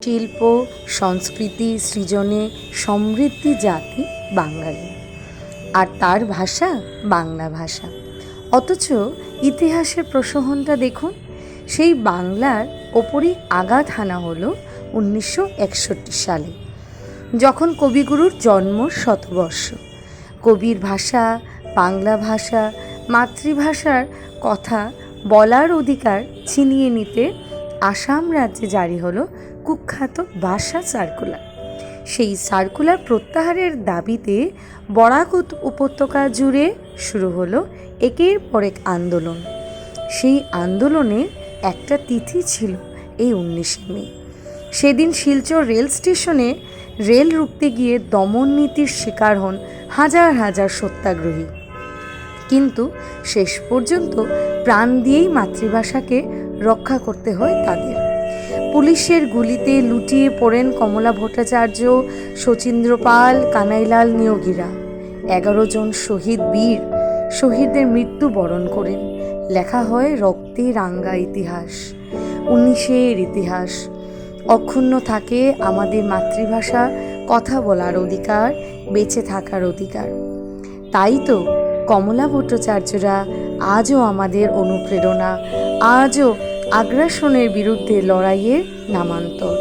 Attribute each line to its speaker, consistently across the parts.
Speaker 1: শিল্প সংস্কৃতি সৃজনে সমৃদ্ধি জাতি বাঙালি, আর তার ভাষা বাংলা ভাষা। অথচ ইতিহাসের প্রসহনটা দেখুন, সেই বাংলার ওপরই আঘাত হানা হলো 1961 সালে, যখন কবিগুরুর জন্ম শতবর্ষ। কবির ভাষা, বাংলা ভাষা, মাতৃভাষার কথা বলার অধিকার ছিনিয়ে নিতে আসাম রাজ্যে জারি হলো কুখ্যাত ভাষা সার্কুলার। সেই সার্কুলার প্রত্যাহারের দাবিতে বরাক উপত্যকা জুড়ে শুরু হলো একের পর এক আন্দোলন। সেই আন্দোলনের একটা তিথি ছিল এই 19শে মে। সেদিন শিলচর রেল স্টেশনে রেল রুখতে গিয়ে দমন নীতির শিকার হন হাজার হাজার সত্যাগ্রহী। কিন্তু শেষ পর্যন্ত প্রাণ দিয়েই মাতৃভাষাকে রক্ষা করতে হয় তাদের। পুলিশের গুলিতে লুটিয়ে পড়েন কমলা ভট্টাচার্য, শচীন্দ্র পাল, কানাইলাল নিয়োগীরা। 11 জন শহীদ বীর শহীদদের মৃত্যু বরণ করেন। লেখা হয় রক্তে রাঙ্গা ইতিহাস, 19-এর ইতিহাস। অক্ষুণ্ণ থাকে আমাদের মাতৃভাষা কথা বলার অধিকার, বেঁচে থাকার অধিকার। তাই তো কমলা ভট্টাচার্যরা আজও আমাদের অনুপ্রেরণা, আজও আগ্রাসনের বিরুদ্ধে লড়াইয়ের নামান্তর।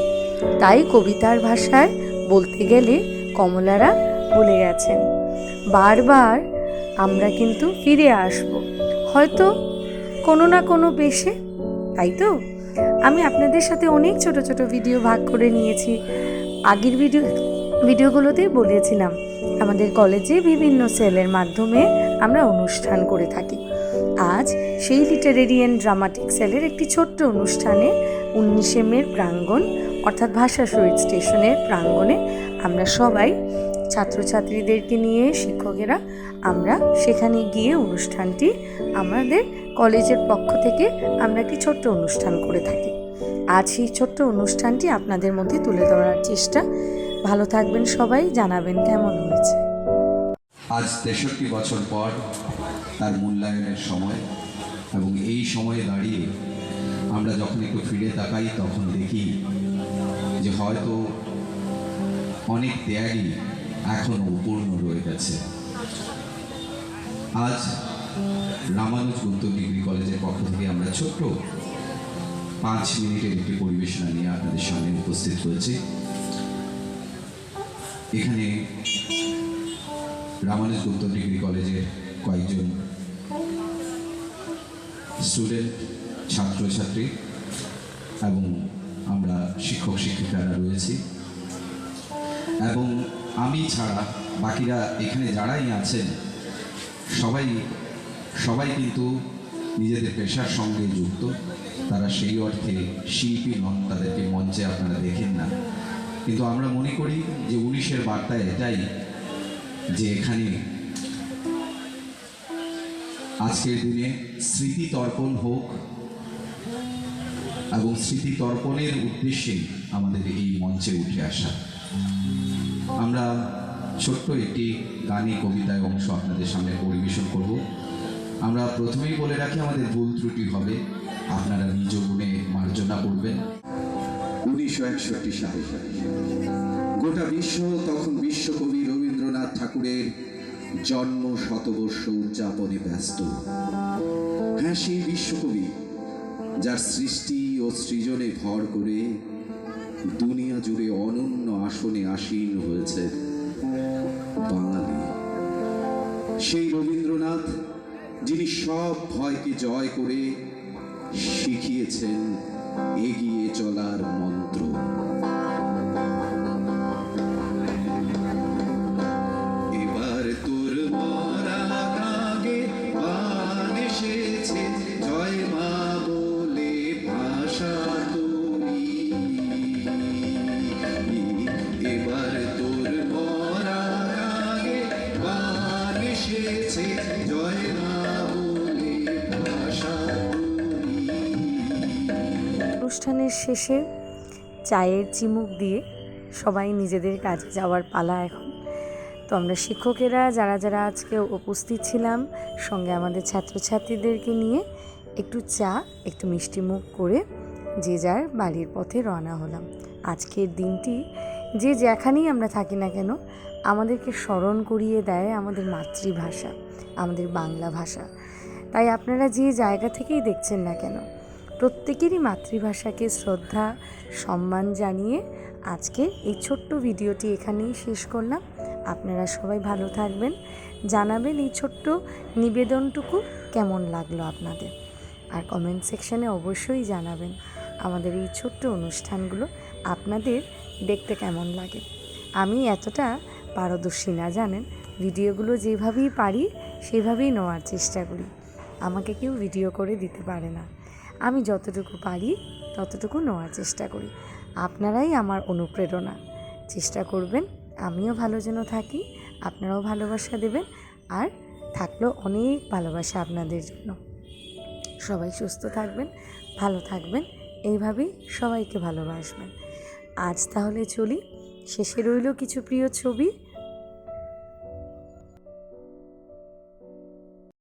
Speaker 1: তাই কবিতার ভাষায় বলতে গেলে কমলারা বলে গেছেন, বারবার আমরা কিন্তু ফিরে আসব, হয়তো কোনো না কোনো বেশে। তাই তো আমি আপনাদের সাথে অনেক ছোট ছোট ভিডিও ভাগ করে নিয়েছি। আগের ভিডিওগুলোতেই বলেছিলাম আমাদের কলেজে বিভিন্ন সেলের মাধ্যমে আমরা অনুষ্ঠান করে থাকি। আজ সেই লিটারেরি অ্যান্ড ড্রামাটিক সেলের একটি ছোট্ট অনুষ্ঠানে 19শে মের প্রাঙ্গণ, অর্থাৎ ভাষা শহীদ স্টেশনের প্রাঙ্গণে আমরা সবাই ছাত্রছাত্রীদেরকে নিয়ে, শিক্ষকেরা আমরা সেখানে গিয়ে অনুষ্ঠানটি আমাদের কলেজের পক্ষ থেকে আমরা একটি ছোট্ট অনুষ্ঠান করে থাকি। আজ সেই ছোট্ট অনুষ্ঠানটি আপনাদের মধ্যে তুলে ধরার চেষ্টা। ভালো থাকবেন সবাই, জানাবেন কেমন হয়েছে।
Speaker 2: আজ 63 বছর পর তার মূল্যায়নের সময়, এবং এই সময়ে দাঁড়িয়ে আমরা যখন একটু ফিরে তাকাই তখন দেখি যে হয়তো অনেক ত্যাগই এখনও অপূর্ণ রয়ে গেছে। আজ রামানুজ গৌতম ডিগ্রি কলেজের পক্ষ থেকে আমরা ছোট্ট 5 মিনিটের একটি পরিবেশনা নিয়ে আপনাদের সামনে উপস্থিত হয়েছি। এখানে রামানুজ গৌতম ডিগ্রি কলেজের কয়েকজন স্টুডেন্ট, ছাত্রছাত্রী এবং আমরা শিক্ষক শিক্ষিকারা রয়েছি, এবং আমি ছাড়া বাকিরা এখানে যারাই আছেন সবাই কিন্তু নিজেদের পেশার সঙ্গে যুক্ত। তারা সেই অর্থে শিল্পী নন, তাদেরকে মঞ্চে আপনারা দেখেন না, কিন্তু আমরা মনে করি যে 19-এর বার্তা এটাই যে এখানে আজকের দিনে স্মৃতি তর্পণ হোক, এবং স্মৃতি তর্পণের উদ্দেশ্যে আমাদের এই মঞ্চে উঠে আসা। আমরা ছোট্ট একটি গানে কবিতায় অংশ আপনাদের সামনে পরিবেশন করব। আমরা প্রথমেই বলে রাখি আমাদের ভুল ত্রুটি হবে, আপনারা নিজ গুণে মার্জনা করবেন।
Speaker 3: 1961 সালে গোটা বিশ্ব তখন বিশ্বকবি রবীন্দ্রনাথ ঠাকুরের জন্ম শতবর্ষ উদযাপনে ব্যস্ত। হ্যাঁ, সেই বিশ্বকবি যার সৃষ্টি ও সৃজনে ভর করে দুনিয়া জুড়ে অনন্য আসনে আসীন হয়েছে বাঙালি। সেই রবীন্দ্রনাথ যিনি সব ভয়কে জয় করে শিখিয়েছেন এগিয়ে চলার মন্ত্র। এবার তোর মরা আগে পান এসেছে, জয় মা বলে ভাষা তোরি। এবার তোর মরা আগে পান এসেছে, জয় মা বলে ভাষা তোরি।
Speaker 1: অনুষ্ঠানের শেষে চায়ের চিমুক দিয়ে সবাই নিজেদের কাজে যাওয়ার পালা এখন। তো আমরা শিক্ষকেরা যারা যারা আজকে উপস্থিত ছিলাম, সঙ্গে আমাদের ছাত্রছাত্রীদেরকে নিয়ে একটু চা, একটু মিষ্টি মুখ করে যে যার বাড়ির পথে রওনা হলাম। আজকের দিনটি যে যেখানেই আমরা থাকি না কেন আমাদেরকে স্মরণ করিয়ে দেয় আমাদের মাতৃভাষা, আমাদের বাংলা ভাষা। তাই আপনারা যে জায়গা থেকেই দেখছেন না কেন প্রত্যেকেরই মাতৃভাষাকে শ্রদ্ধা সম্মান জানিয়ে আজকে এই ছোট্ট ভিডিওটি এখানেই শেষ করলাম। আপনারা সবাই ভালো থাকবেন, জানাবেন এই ছোট্ট নিবেদনটুকু কেমন লাগলো আপনাদের, আর কমেন্ট সেকশানে অবশ্যই জানাবেন আমাদের এই ছোট্ট অনুষ্ঠানগুলো আপনাদের দেখতে কেমন লাগে। আমি এতটা পারদর্শী না জানেন, ভিডিওগুলো যেভাবেই পারি সেভাবেই নেওয়ার চেষ্টা করি। আমাকে কেউ ভিডিও করে দিতে পারে না, আমি যতটুকু পারি ততটুকু নেওয়ার চেষ্টা করি। আপনারাই আমার অনুপ্রেরণা, চেষ্টা করবেন আমিও ভালো যেন থাকি, আপনারাও ভালোবাসা দেবেন, আর থাকলো অনেক ভালোবাসা আপনাদের জন্য। সবাই সুস্থ থাকবেন, ভালো থাকবেন, এইভাবেই সবাইকে ভালোবাসবেন। আজ তাহলে চলি, শেষে রইল কিছু প্রিয় ছবি।